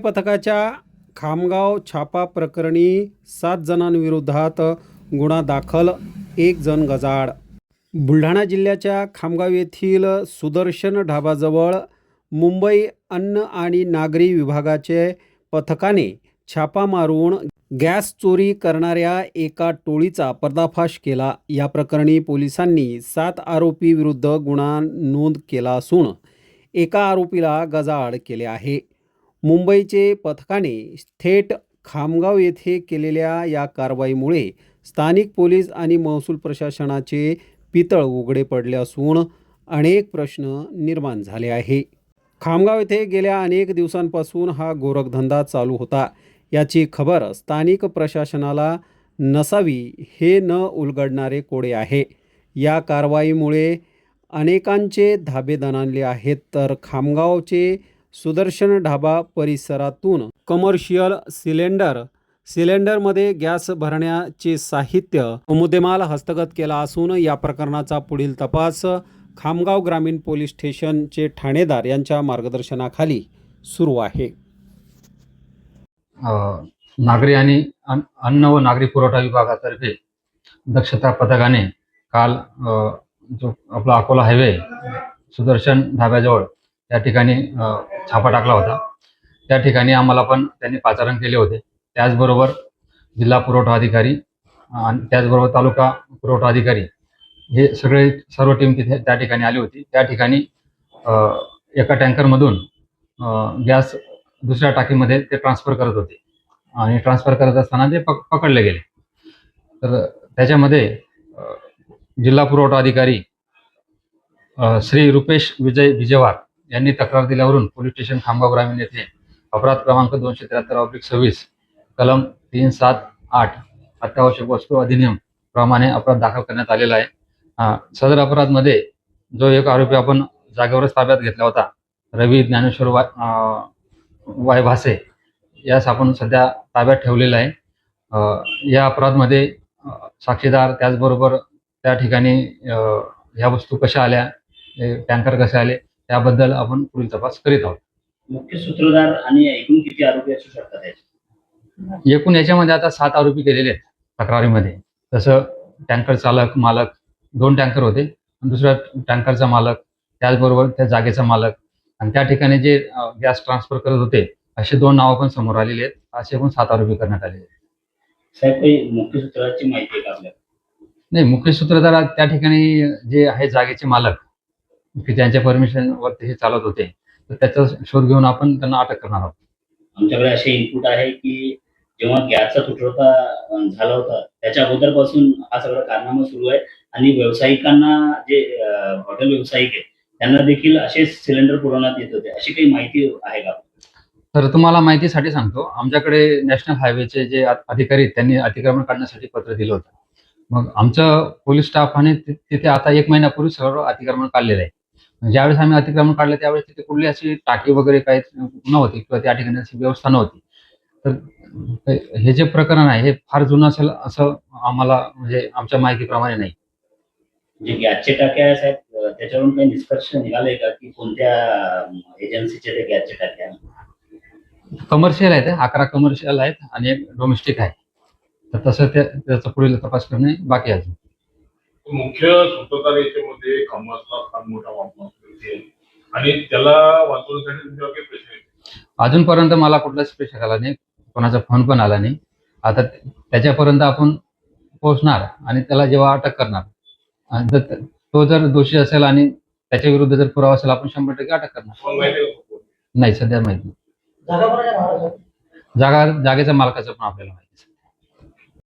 पथकाच्या खामगाव छापा प्रकरणी 7 जणांविरोधात गुन्हा दाखल, 1 जण गजाआड. बुलढाणा जिल्ह्याच्या खामगाव येथील सुदर्शन ढाबाजवळ मुंबई अन्न आणि नागरी विभागाचे पथकाने छापा मारून गॅस चोरी करणाऱ्या एका टोळीचा पर्दाफाश केला. या प्रकरणी पोलिसांनी 7 आरोपी विरुद्ध गुन्हा नोंद केला असून एका आरोपीला गजाआड केले आहे. मुंबईचे पथकाने थेट खामगाव येथे केलेल्या या कारवाईमुळे स्थानिक पोलीस आणि महसूल प्रशासनाचे पितळ उघडे पडले असून अनेक प्रश्न निर्माण झाले आहे. खामगाव येथे गेल्या अनेक दिवसांपासून हा गोरखधंदा चालू होता. याची खबर स्थानिक प्रशासनाला नसावी हे न उलगडणारे कोडे आहे. या कारवाईमुळे अनेकांचे धाबे दणाणले आहेत, तर खामगावचे सुदर्शन ढाबा परिसरातून कमर्शियल सिलेंडरमध्ये गॅस भरण्याचे साहित्य मुद्देमाल हस्तगत केला असून या प्रकरणाचा पुढील तपास खामगाव ग्रामीण पोलीस स्टेशनचे ठाणेदार यांच्या मार्गदर्शनाखाली सुरू आहे. नागरी आणि अन्न व नागरी पुरवठा विभागातर्फे दक्षता पथकाने काल जो आपला अकोला हायवे सुदर्शन ढाब्याजवळ त्या ठिकाणी छापा टाकला होता. त्या ठिकाणी आम्हाला पण त्यांनी पाचारण केले होते. त्याचबरोबर जिल्हा पुरवठा अधिकारी आणि त्याचबरोबर तालुका पुरवठा अधिकारी हे सर्व टीम तिथे त्या ठिकाणी आली होती. त्या ठिकाणी एका टँकरमधून गॅस दुसऱ्या टाकीमध्ये ते ट्रान्सफर करत होते आणि ट्रान्सफर करत असताना ते पकडले गेले. तर त्याच्यामध्ये जिल्हा पुरवठा अधिकारी श्री रुपेश विजय विजेवार यांनी तक्रार दिल्यावरून पोलीस स्टेशन खामगाव ग्रामीण येथे अपराध क्रमांक 273/26 कलम 378 अत्यावश्यक वस्तू अधिनियम प्रमाणे अपराध दाखल करण्यात आलेला आहे. सदर अपराधमध्ये जो एक आरोपी आपण जागेवरच ताब्यात घेतला होता, रवी ज्ञानेश्वर वाय भासे, यास आपण सध्या ताब्यात ठेवलेला आहे. या अपराधमध्ये साक्षीदार त्याचबरोबर त्या ठिकाणी ह्या वस्तू कशा आल्या, टँकर कसे आले त्याबद्दल आपण पुढील तपास करीत आहोत. मुख्य सूत्रधार आणि एकूण किती आरोपी असू शकतात? एकूण याच्यामध्ये आता 7 आरोपी केलेले आहेत तक्रारीमध्ये. तसं टँकर चालक, मालक, 2 टँकर होते आणि दुसऱ्या टँकरचा मालक, त्याचबरोबर त्या जागेचा मालक आणि त्या ठिकाणी जे गॅस ट्रान्सफर करत होते असे 2 नावं पण समोर आलेले आहेत. असे एकूण 7 आरोपी करण्यात आलेले आहेत. साहेब, काही मुख्य सूत्रधाराची माहिती आहे का आपल्याला? नाही, मुख्य सूत्रधार त्या ठिकाणी जे आहे जागेचे मालक की त्यांच्या परमिशनवरती हे चालत होते, तर त्याचा शोध घेऊन आपण त्यांना अटक करणार आहोत. आमच्याकडे असे इनपुट आहे की जेव्हा गॅसचा तुटवडा झाला होता त्याच्या अगोदरपासून हा सगळा कारनामा सुरू आहे आणि व्यावसायिकांना, जे हॉटेल व्यावसायिक आहेत त्यांना देखील असेच सिलेंडर पुरवण्यात येत होते. अशी काही माहिती आहे का? तर तुम्हाला माहितीसाठी सांगतो, आमच्याकडे नॅशनल हायवेचे जे अधिकारी आहेत त्यांनी अतिक्रमण काढण्यासाठी पत्र दिलं होतं. मग आमचं पोलीस स्टाफाने तिथे आता 1 महिन्यापूर्वी सर्व अतिक्रमण काढलेलं आहे. ज्यावेळेस आम्ही अतिक्रमण काढलं त्यावेळेस तिथे कुठली अशी टाकी वगैरे काही नव्हती किंवा त्या ठिकाणी अशी व्यवस्था नव्हती. तर हे जे प्रकरण आहे हे फार जुनं असेल असं आम्हाला, म्हणजे आमच्या माहितीप्रमाणे नाही. जे गॅसचे टाक्या आहे साहेब, त्याच्यावरून काही निष्कर्ष निघाले का की कोणत्या एजन्सीचे ते गॅसचे टाक्या? कमर्शियल आहेत, 11 कमर्शियल आहेत आणि 1 डोमेस्टिक आहे. तर तसं त्याचा पुढील तपास करणे बाकी आहे. मुख्य सूत्रधार याच्यामध्ये खामगावचा फार मोठा वापर आणि त्याला वाचवण्यासाठी तुमच्यावर काही प्रश्न आहेत? अजूनपर्यंत मला कुठलाच प्रश्न आला नाही, कोणाचा फोन पण आला नाही. आता त्याच्यापर्यंत आपण पोहोचणार आणि त्याला जेव्हा अटक करणार, आणि तो जर दोषी असेल आणि त्याच्या विरुद्ध जर पुरावा असेल आपण 100% अटक करणार. नाही, सध्या माहिती नाही. जागेच्या मालकाचं पण आपल्याला माहिती.